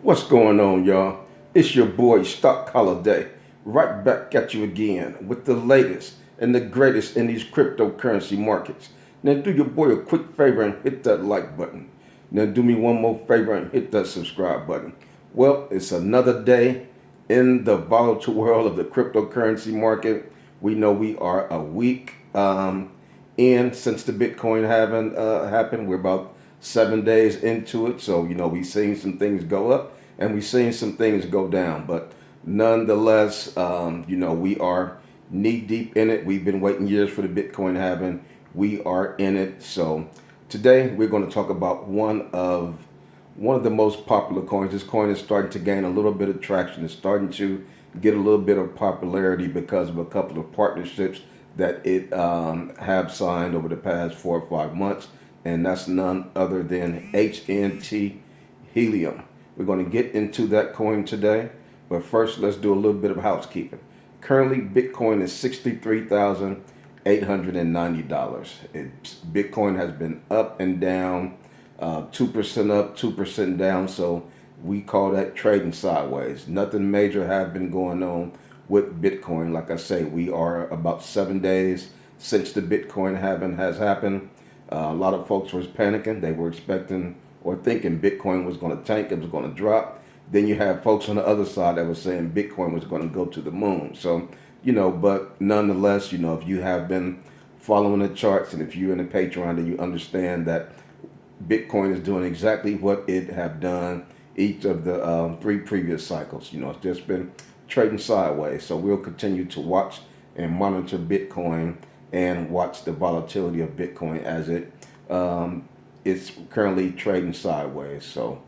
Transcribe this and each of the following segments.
What's going on, y'all? It's your boy Stock Holiday, right back at you again with the latest and the greatest in these cryptocurrency markets. Now, do your boy a quick favor and hit that like button. Now, do me one more favor and hit that subscribe button. Well, it's another day in the volatile world of the cryptocurrency market. We know we are a week in since the Bitcoin haven't happened. We're about 7 days into it, so we've seen some things go up and we've seen some things go down. But nonetheless, we are knee deep in it. We've been waiting years for the Bitcoin halving. We are in it. So today we're going to talk about one of the most popular coins. This coin is starting to gain a little bit of traction. It's starting to get a little bit of popularity because of a couple of partnerships that it have signed over the past 4 or 5 months, and that's none other than HNT Helium. We're going to get into that coin today, but first let's do a little bit of housekeeping. Currently, Bitcoin is $63,890. Bitcoin has been up and down, 2% up, 2% down, so we call that trading sideways. Nothing major have been going on with Bitcoin. Like I say, we are about 7 days since the Bitcoin halving has happened. A lot of folks were panicking. They were expecting or thinking Bitcoin was going to tank, it was going to drop. Then you have folks on the other side that were saying Bitcoin was going to go to the moon. So, but nonetheless, if you have been following the charts and if you're in the Patreon, then you understand that Bitcoin is doing exactly what it have done each of the 3 previous cycles. It's just been trading sideways. So we'll continue to watch and monitor Bitcoin and watch the volatility of Bitcoin as it's currently trading sideways. So,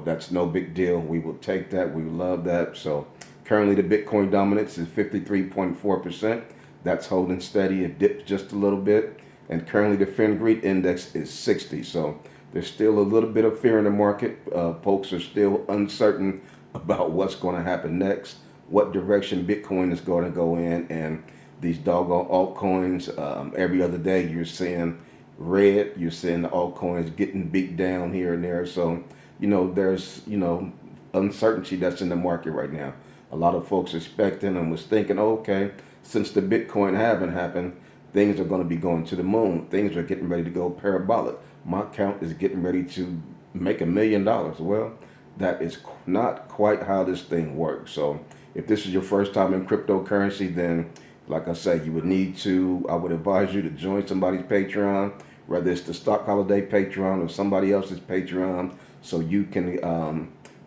that's no big deal. We will take that. We love that. So currently the Bitcoin dominance is 53.4%. That's holding steady. It dipped just a little bit. And currently the Fin Greed Index is 60. So there's still a little bit of fear in the market. Folks are still uncertain about what's going to happen next, what direction Bitcoin is going to go in, and these doggone altcoins. Every other day you're seeing red, you're seeing the altcoins getting beat down here and there. So, there's, uncertainty that's in the market right now. A lot of folks expecting and was thinking, okay, since the Bitcoin halving happened, things are going to be going to the moon. Things are getting ready to go parabolic. My account is getting ready to make $1 million. Well, that is not quite how this thing works. So if this is your first time in cryptocurrency, then like I say, I would advise you to join somebody's Patreon, whether it's the Stock Holiday Patreon or somebody else's Patreon, so you can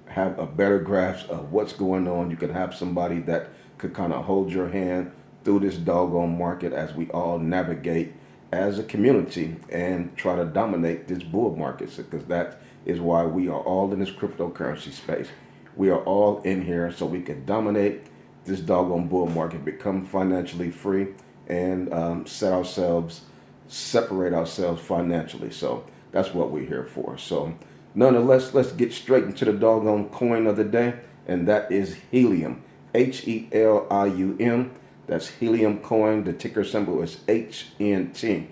have a better grasp of what's going on. You can have somebody that could kind of hold your hand through this doggone market as we all navigate as a community and try to dominate this bull market, because that is why we are all in this cryptocurrency space. We are all in here so we can dominate this doggone bull market, become financially free, and separate ourselves financially. So that's what we're here for. So nonetheless, let's get straight into the doggone coin of the day, and that is Helium. HELIUM. That's Helium coin. The ticker symbol is HNT.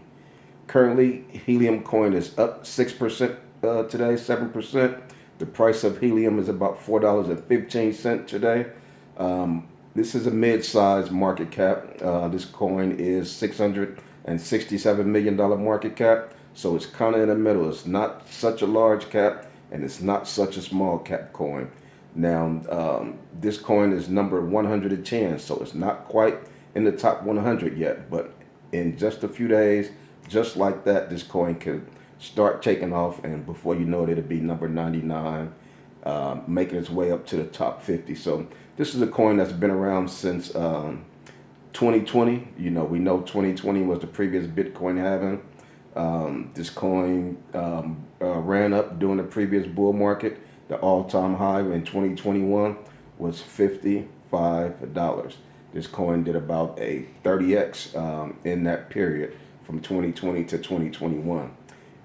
Currently, Helium coin is up 6% today, 7%. The price of Helium is about $4.15 today. This is a mid-sized market cap. This coin is $667 million market cap. So it's kind of in the middle. It's not such a large cap and it's not such a small cap coin. Now, this coin is number 110, so it's not quite in the top 100 yet. But in just a few days, just like that, this coin could start taking off, and before you know it, it'll be number 99, making its way up to the top 50. So this is a coin that's been around since 2020. We know 2020 was the previous Bitcoin halving. This coin ran up during the previous bull market. The all-time high in 2021 was $55. This coin did about a 30x in that period from 2020 to 2021.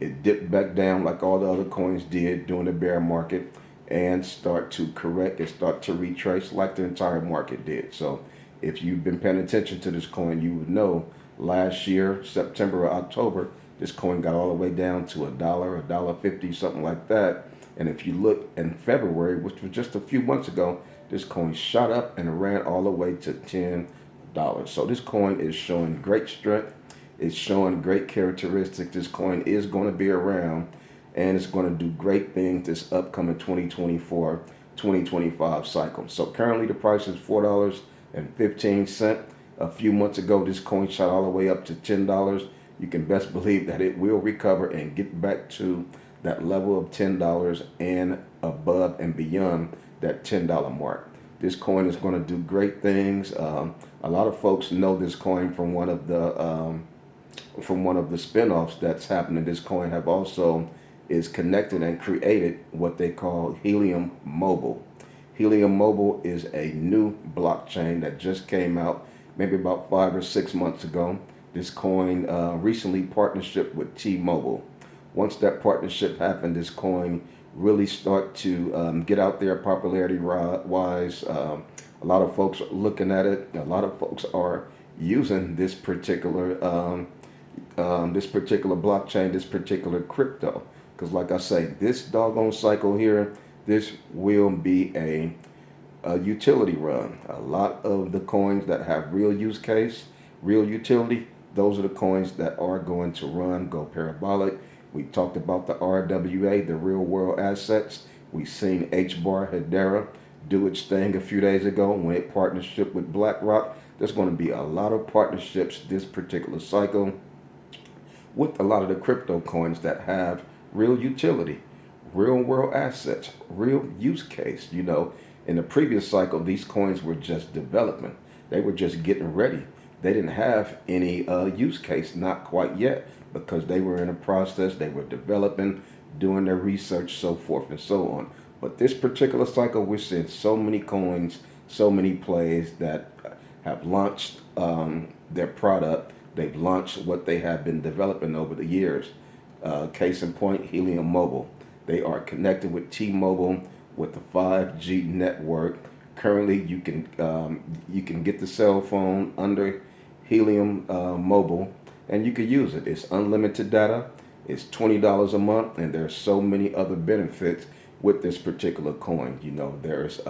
It dipped back down like all the other coins did during the bear market and start to correct and start to retrace like the entire market did. So if you've been paying attention to this coin, you would know last year, September or October, this coin got all the way down to $1, $1.50, something like that. And if you look in February, which was just a few months ago, this coin shot up and ran all the way to $10. So this coin is showing great strength. It's showing great characteristics. This coin is going to be around, and it's going to do great things this upcoming 2024-2025 cycle. So currently the price is $4.15. A few months ago, this coin shot all the way up to $10. You can best believe that it will recover and get back to that level of $10 and above and beyond that $10 mark. This coin is going to do great things. A lot of folks know this coin from one of the spin-offs that's happening. This coin have also is connected and created what they call HELIUM Mobile. HELIUM Mobile is a new blockchain that just came out maybe about 5 or 6 months ago. This coin recently partnership with T-Mobile. Once that partnership happened, this coin really start to get out there popularity wise. A lot of folks are looking at it. A lot of folks are using this particular blockchain, this particular crypto. Because like I say, this doggone cycle here, this will be a utility run. A lot of the coins that have real use case, real utility, those are the coins that are going to run, go parabolic. We talked about the RWA, the real world assets. We've seen HBAR Hedera do its thing a few days ago when it partnership with BlackRock. There's going to be a lot of partnerships this particular cycle with a lot of the crypto coins that have real utility, real world assets, real use case. You know, in the previous cycle, these coins were just developing. They were just getting ready. They didn't have any use case, not quite yet, because they were in a process. They were developing, doing their research, so forth and so on. But this particular cycle, we're seeing so many coins, so many plays that have launched their product. They've launched what they have been developing over the years. Case in point, HELIUM Mobile. They are connected with T-Mobile with the 5G network. Currently, you can get the cell phone under HELIUM Mobile, and you can use it. It's unlimited data. It's $20 a month, and there's so many other benefits with this particular coin. You know, there's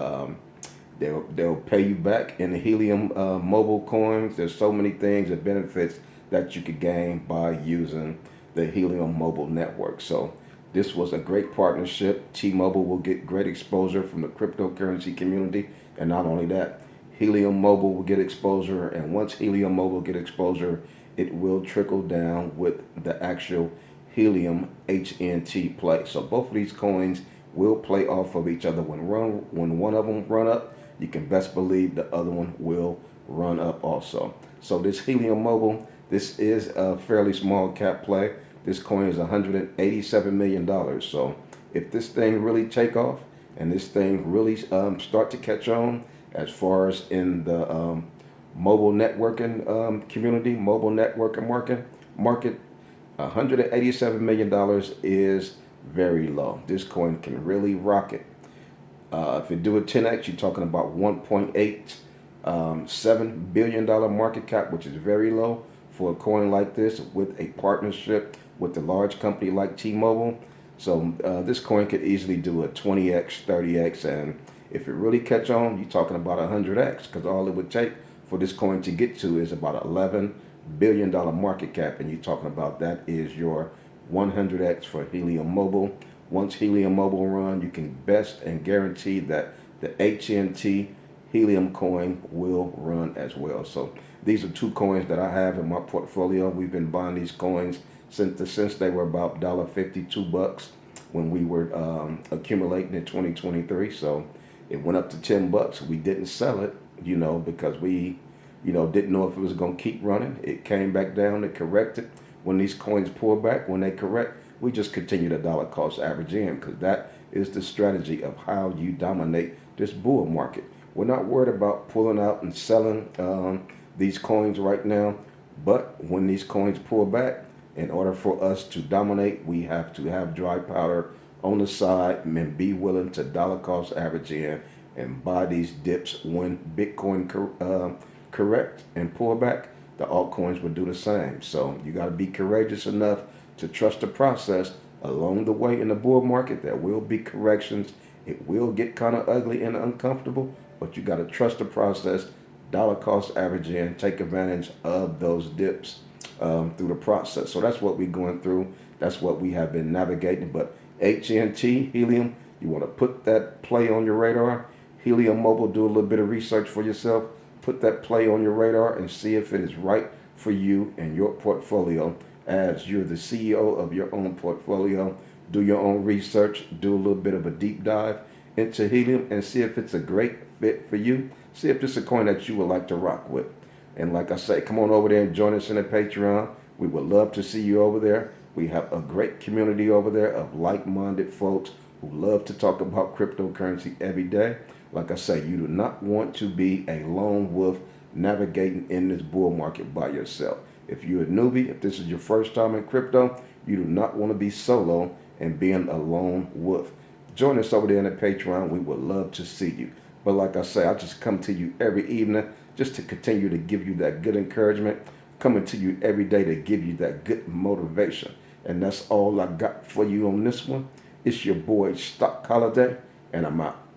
they'll pay you back in the HELIUM Mobile coins. There's so many things and benefits that you could gain by using the HELIUM Mobile network. So this was a great partnership. T-Mobile will get great exposure from the cryptocurrency community, and not only that, HELIUM Mobile will get exposure, and once HELIUM Mobile get exposure, it will trickle down with the actual HELIUM HNT play. So both of these coins will play off of each other. When one of them run up, you can best believe the other one will run up also. So this HELIUM Mobile, this is a fairly small cap play. This coin is $187 million. So if this thing really take off and this thing really start to catch on as far as in the mobile networking community, mobile networking market, $187 million is very low. This coin can really rock it. If you do a 10x, you're talking about $1.87 billion market cap, which is very low for a coin like this with a partnership with a large company like T-Mobile. So this coin could easily do a 20x, 30x, and if it really catch on, you're talking about 100x, because all it would take for this coin to get to is about $11 billion market cap, and you're talking about that is your 100x for HELIUM Mobile. Once HELIUM Mobile run, you can best and guarantee that the HNT HELIUM coin will run as well. So these are two coins that I have in my portfolio. We've been buying these coins since they were about $1.50, $2 when we were accumulating in 2023. So it went up to $10. We didn't sell it, you know, because we, you know, didn't know if it was going to keep running. It came back down, it corrected. When these coins pull back, when they correct, we just continue to dollar cost average in, because that is the strategy of how you dominate this bull market. We're not worried about pulling out and selling these coins right now, but when these coins pull back, in order for us to dominate, we have to have dry powder on the side and be willing to dollar cost average in and buy these dips when Bitcoin correct and pull back. The altcoins will do the same. So you got to be courageous enough to trust the process Along the way in the bull market, there will be corrections. It will get kind of ugly and uncomfortable, but you got to trust the process, dollar cost average in, take advantage of those dips through the process. So that's what we're going through. That's what we have been navigating. But HNT, Helium, you want to put that play on your radar. Helium Mobile, do a little bit of research for yourself. Put that play on your radar and see if it is right for you and your portfolio. As you're the CEO of your own portfolio, do your own research, do a little bit of a deep dive into Helium and see if it's a great fit for you. See if it's a coin that you would like to rock with. And like I say, come on over there and join us in the Patreon. We would love to see you over there. We have a great community over there of like-minded folks who love to talk about cryptocurrency every day. Like I say, you do not want to be a lone wolf navigating in this bull market by yourself. If you're a newbie, if this is your first time in crypto, you do not want to be solo and being a lone wolf. Join us over there in the Patreon. We would love to see you. But like I say, I just come to you every evening just to continue to give you that good encouragement, coming to you every day to give you that good motivation. And that's all I got for you on this one. It's your boy Stock Holiday, and I'm out.